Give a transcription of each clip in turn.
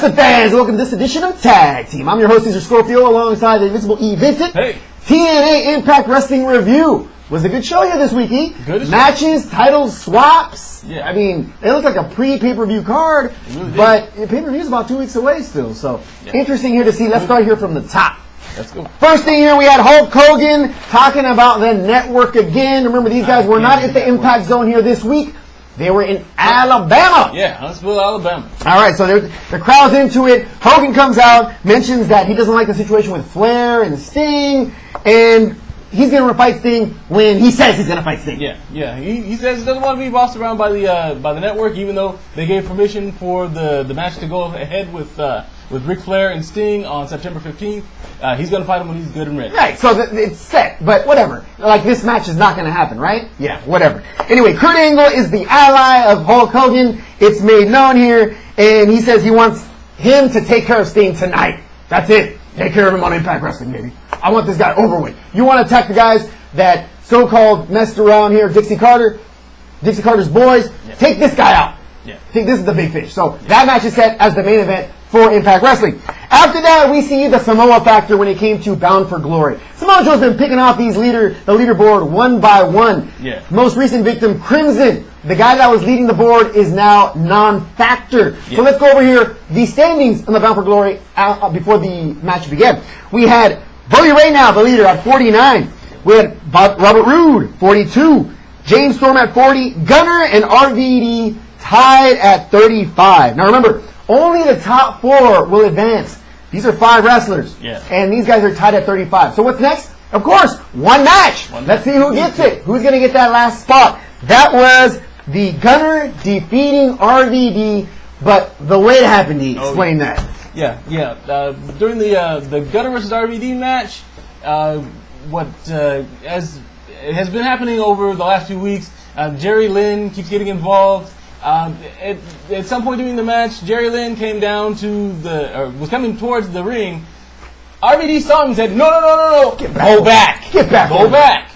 Wrestling fans, welcome to this edition of Tag Team. I'm your host, Cesar Scorpio, alongside the Invincible E. Vincent. Hey. TNA Impact Wrestling Review. Was a good show here this week, E. Good. Matches, titles, swaps. Yeah. I mean, it looked like a pre-pay-per-view card, really but pay-per-view is about 2 weeks away still. So, interesting here to see. Let's start here from the top. Let's go. First thing here, we had Hulk Hogan talking about the network again. Remember, these guys were not at the Impact Zone here this week. They were in Alabama. Yeah, Huntsville, Alabama. All right, so the crowd's into it. Hogan comes out, mentions that he doesn't like the situation with Flair and Sting, and he's going to fight Sting when he says he's going to fight Sting. Yeah. He says he doesn't want to be bossed around by the network, even though they gave permission for the match to go ahead with Ric Flair and Sting on September 15th. He's going to fight him when he's good and ready. Right, so it's set, but whatever. Like, this match is not going to happen, right? Yeah, whatever. Anyway, Kurt Angle is the ally of Hulk Hogan. It's made known here, and he says he wants him to take care of Sting tonight. That's it. Take care of him on Impact Wrestling, baby. I want this guy over with. You want to attack the guys that so-called messed around here, Dixie Carter's boys, take this guy out. Yeah. I think this is the big fish. So that match is set as the main event for Impact Wrestling. After that, we see the Samoa factor when it came to Bound for Glory. Samoa Joe's been picking off the leaderboard one by one. Yeah. Most recent victim, Crimson. The guy that was leading the board is now non-factor. Yeah. So let's go over here. The standings on the Bound for Glory before the match began. We had Bully Ray now, the leader, at 49. We had Robert Roode, 42. James Storm at 40. Gunner and RVD tied at 35. Now remember, only the top 4 will advance. These are 5 wrestlers. Yeah. And these guys are tied at 35. So what's next? Of course, one match. Let's see who gets it. Who's going to get that last spot? That was the Gunner defeating RVD, but the way it happened, explain that. Yeah. During the Gunner versus RVD match, as it has been happening over the last few weeks, Jerry Lynn keeps getting involved. At some point during the match, Jerry Lynn came down to was coming towards the ring. RVD saw him and said, "No, go back, Get back, go back."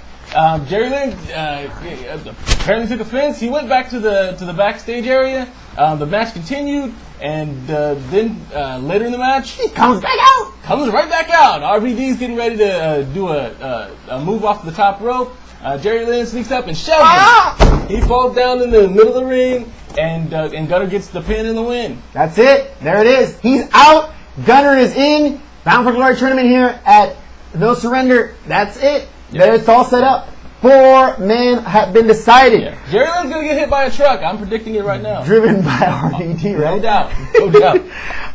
Jerry Lynn apparently took offense. He went back to the backstage area. The match continued, and then later in the match, He comes back out. comes right back out. RVD's getting ready to do a move off the top rope. Jerry Lynn sneaks up and shoves him. He falls down in the middle of the ring, and Gunner gets the pin and the win. That's it. There it is. He's out. Gunner is in. Bound for Glory tournament here at No Surrender. That's it. There, it's all set up. 4 men have been decided. Yeah. Jerry Lynn's going to get hit by a truck. I'm predicting it right now. Driven by RVD, right? No doubt. No doubt.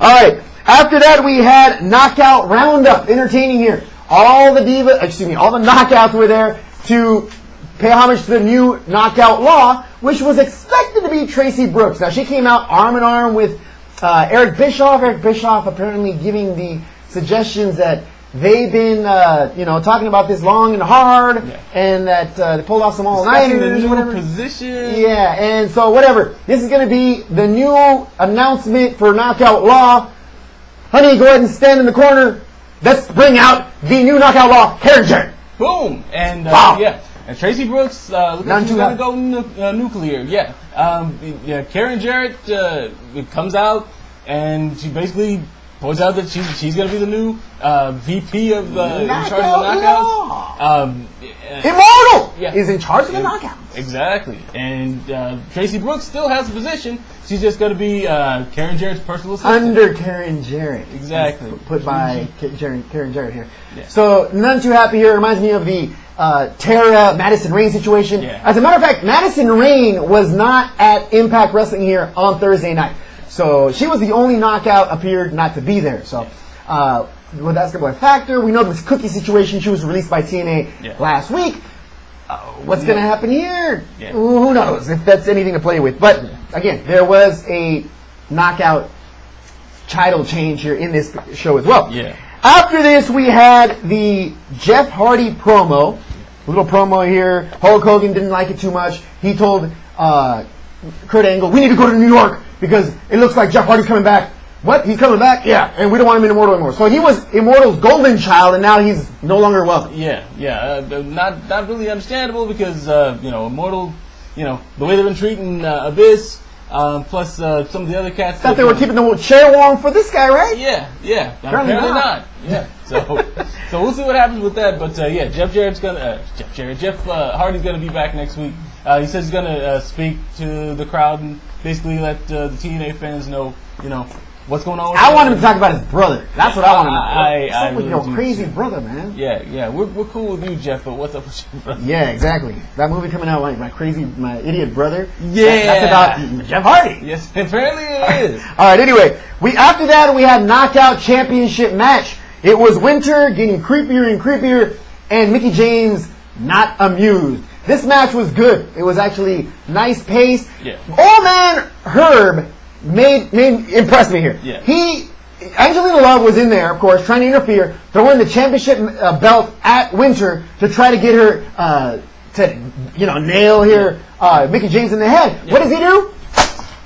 All right. After that, we had Knockout Roundup. Entertaining here. All the knockouts were there to pay homage to the new Knockout Law, which was expected to be Tracey Brooks. Now, she came out arm in arm with Eric Bischoff. Eric Bischoff apparently giving the suggestions that they've been, talking about this long and hard, and that they pulled off some all-nighters, whatever. Position. Yeah, and so whatever. This is going to be the new announcement for Knockout Law. Honey, go ahead and stand in the corner. Let's bring out the new Knockout Law, Karen Jarrett. Boom! And Wow. and Tracy Brooks looks like she's going to go nuclear. Yeah. Karen Jarrett comes out and she basically points out that she's going to be the new VP of in charge of the knockouts. Immortal Yeah. is in charge of the knockouts. Exactly. And Tracy Brooks still has the position. She's just going to be Karen Jarrett's personal assistant. Under Karen Jarrett. Exactly. Put by Karen Jarrett here. Yeah. So, none too happy here. It reminds me of the Tara Madison Rayne situation. Yeah. As a matter of fact, Madison Rayne was not at Impact Wrestling here on Thursday night. So, she was the only knockout appeared not to be there. So, with Basketball Factor, we know this Cookie situation. She was released by TNA last week. What's going to happen here? Yeah. Who knows if that's anything to play with. But again, there was a knockout title change here in this show as well. Yeah. After this, we had the Jeff Hardy promo. A little promo here. Hulk Hogan didn't like it too much. He told Kurt Angle, "We need to go to New York because it looks like Jeff Hardy's coming back." What? He's coming back? Yeah, and we don't want him in Immortal anymore. So he was Immortal's golden child, and now he's no longer welcome. Not really understandable because Immortal, the way they've been treating Abyss, plus some of the other cats. Thought they were keeping the chair warm for this guy, right? Yeah. Apparently not. Yeah. So we'll see what happens with that. But Jeff Hardy's gonna be back next week. He says he's gonna speak to the crowd and basically let the TNA fans know, what's going on. I want him to talk about his brother. That's what I want to know. I with really your do crazy too. brother, man. Yeah. We're cool with you, Jeff, but what's up with your brother? Yeah, exactly. That movie coming out, like my idiot brother. Yeah. That's about Jeff Hardy. Yes, apparently it is. All right. Anyway, after that we had Knockout Championship match. It was Winter getting creepier and creepier, and Mickie James not amused. This match was good. It was actually nice pace. Yeah. Old man Herb impressed me here. Yeah. Angelina Love was in there, of course, trying to interfere, throwing the championship belt at Winter to try to get her to nail Mickie James in the head. Yeah. What does he do?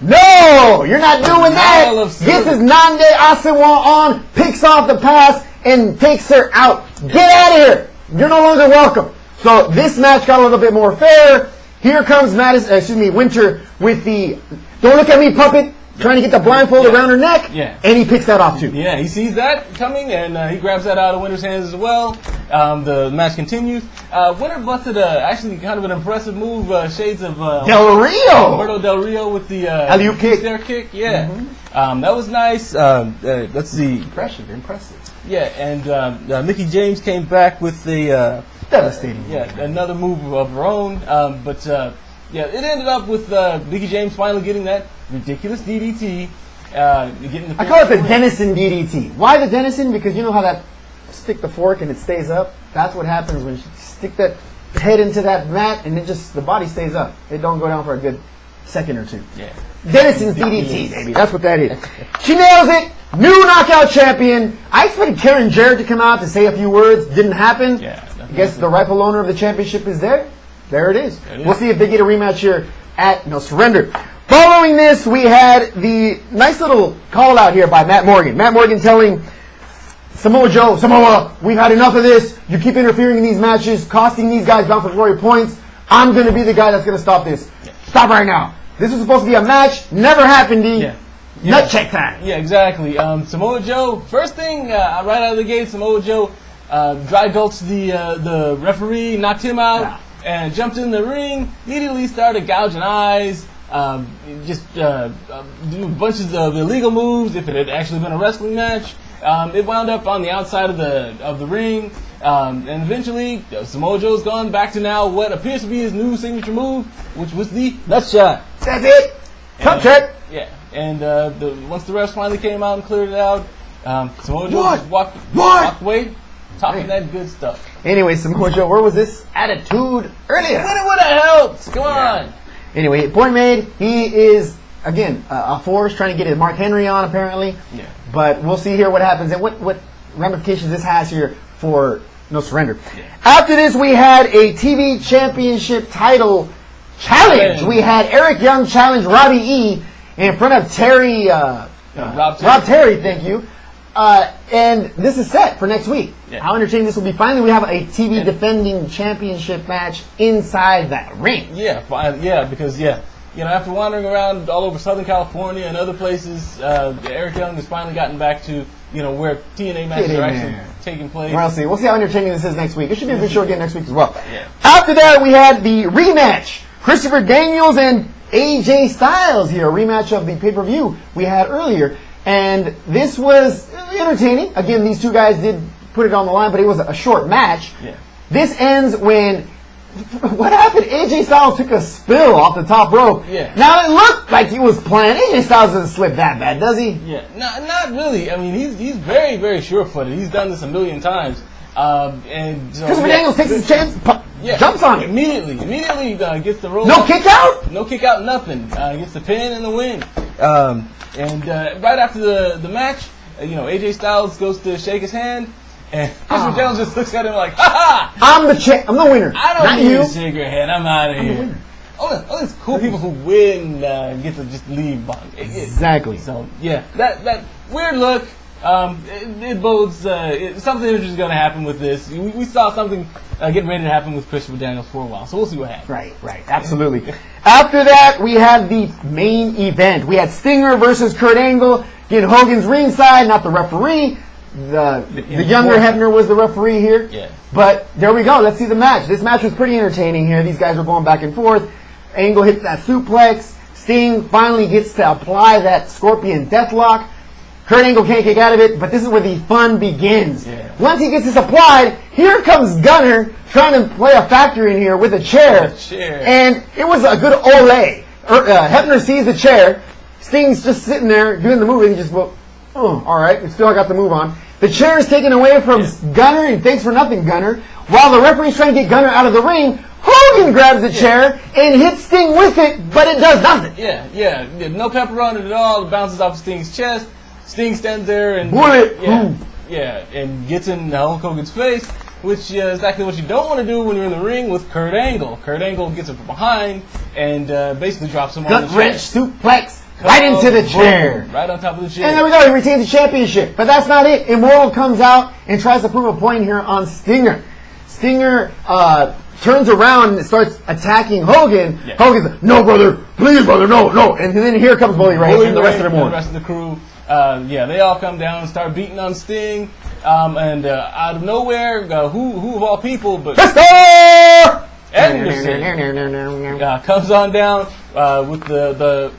No, you're not doing that. Gets his Nande Asawa on, picks off the pass, and takes her out. Get out of here. You're no longer welcome. So this match got a little bit more fair. Here comes Winter with the "Don't look at me, puppet," trying to get the blindfold around her neck. Yeah. And he picks that off too. Yeah, he sees that coming, and he grabs that out of Winter's hands as well. The match continues. Winter busted actually kind of an impressive move, shades of Del Rio. Roberto Del Rio with the alley-oop kick. Stair kick. Yeah. That was nice. Let's see. Impressive. Yeah, and Mickie James came back with the devastating. Another move of her own. But it ended up with Mickie James finally getting that ridiculous DDT. I call it the Denison DDT. Why the Denison? Because you know how that stick the fork and it stays up? That's what happens when you stick that head into that mat and the body stays up. It don't go down for a good second or two. Yeah. Denison's DDT, baby. That's what that is. She nails it. New knockout champion. I expected Karen Jarrett to come out to say a few words. Didn't happen. Yeah. I guess the rightful owner of the championship is there. There it is. We'll see if they get a rematch here at No Surrender. Following this, we had the nice little call out here by Matt Morgan. Matt Morgan telling Samoa, we've had enough of this. You keep interfering in these matches, costing these guys Bound for Glory points. I'm going to be the guy that's going to stop this. Stop right now. This was supposed to be a match. Never happened, D. Nut check time. Yeah, exactly. Samoa Joe, first thing, right out of the gate, Samoa Joe dry gulched the referee, knocked him out, and jumped in the ring, immediately started gouging eyes, do bunches of illegal moves. If it had actually been a wrestling match, it wound up on the outside of the ring, and eventually Samoa Joe's gone back to now what appears to be his new signature move, which was the nut shot. That's it. Cut check. Yeah, and once the refs finally came out and cleared it out, Samoa Joe just walked away, talking that good stuff. Anyway, Samoa Joe, where was this attitude earlier? When it would have helped. Come on. Anyway, point made. He is, again, a force trying to get his Mark Henry on, apparently. Yeah. But we'll see here what happens and what ramifications this has here for No Surrender. Yeah. After this, we had a TV championship title challenge. We had Eric Young challenge Robbie E. in front of Terry. Rob Terry, thank you. And this is set for next week. Yeah. How entertaining this will be. Finally, we have a TV defending championship match inside that ring. Because after wandering around all over Southern California and other places, Eric Young has finally gotten back to where TNA matches are actually taking place. We'll see. We'll see how entertaining this is next week. It should be a good show again next week as well. Yeah. After that, we had the rematch. Christopher Daniels and AJ Styles here. A rematch of the pay-per-view we had earlier. And this was entertaining. Again, these two guys did put it on the line, but it was a short match. Yeah. This ends when, what happened? AJ Styles took a spill off the top rope. Yeah. Now, it looked like he was planned. AJ Styles doesn't slip that bad, does he? Yeah. Not really. I mean, he's very, very sure-footed. He's done this a million times. And so, Christopher Daniels takes his chance, jumps on him. Immediately gets the roll. No kick out? No kick out, nothing. Gets the pin and the win. And right after the match, AJ Styles goes to shake his hand, and Christopher Daniels just looks at him like, "Ha ha! I'm the winner. I don't need to shake your hand. I'm out of I'm here." the winner. All these cool people who win get to just leave. Exactly. So that weird look. It bodes something interesting is going to happen with this. We saw something getting ready to happen with Christopher Daniels for a while, so we'll see what happens. Right, absolutely. After that, we had the main event. We had Stinger versus Kurt Angle. Again, Hogan's ringside, not the referee. The younger Hebner was the referee here. Yeah. But there we go. Let's see the match. This match was pretty entertaining here. These guys were going back and forth. Angle hits that suplex. Sting finally gets to apply that Scorpion Deathlock. Kurt Angle can't kick out of it, but this is where the fun begins. Yeah. Once he gets this applied, here comes Gunner trying to play a factor in here with a chair. And it was a good ole. Hebner sees the chair. Sting's just sitting there doing the move, and he just, well, oh, all right, we still got the move on. The chair is taken away from Gunner, and thanks for nothing, Gunner. While the referee's trying to get Gunner out of the ring, Hogan grabs the chair and hits Sting with it, but it does nothing. Yeah. No pepper on it at all. It bounces off Sting's chest. Sting stands there and bullet. And gets in Hulk Hogan's face, which is exactly what you don't want to do when you're in the ring with Kurt Angle. Kurt Angle gets him from behind and basically drops him on the chair. Gut wrench suplex right into the chair. Right on top of the chair. And there we go. He retains the championship. But that's not it. Immortal comes out and tries to prove a point here on Stinger. Stinger turns around and starts attacking Hogan. Yeah. Hogan's like, no, brother. Please, brother. No. And then here comes Bully Ray and the rest of them. The rest of the crew. They all come down and start beating on Sting. And out of nowhere, who of all people, but Mr. Anderson comes on down with the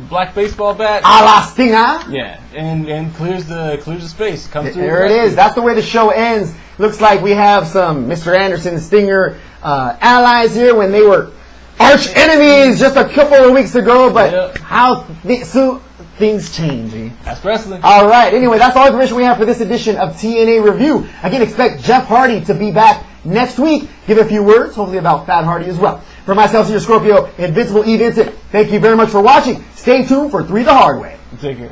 black baseball bat. A la Stinger. Yeah, and clears the space. Comes through. There it is. That's the way the show ends. Looks like we have some Mr. Anderson Stinger allies here when they were arch enemies just a couple of weeks ago. But things change. That's wrestling. All right. Anyway, that's all the information we have for this edition of TNA Review. Again, expect Jeff Hardy to be back next week. Give a few words, hopefully about Fat Hardy as well. For myself, Cesar Scorpio, Invincible E. Vincent, thank you very much for watching. Stay tuned for 3 the Hard Way. Take care.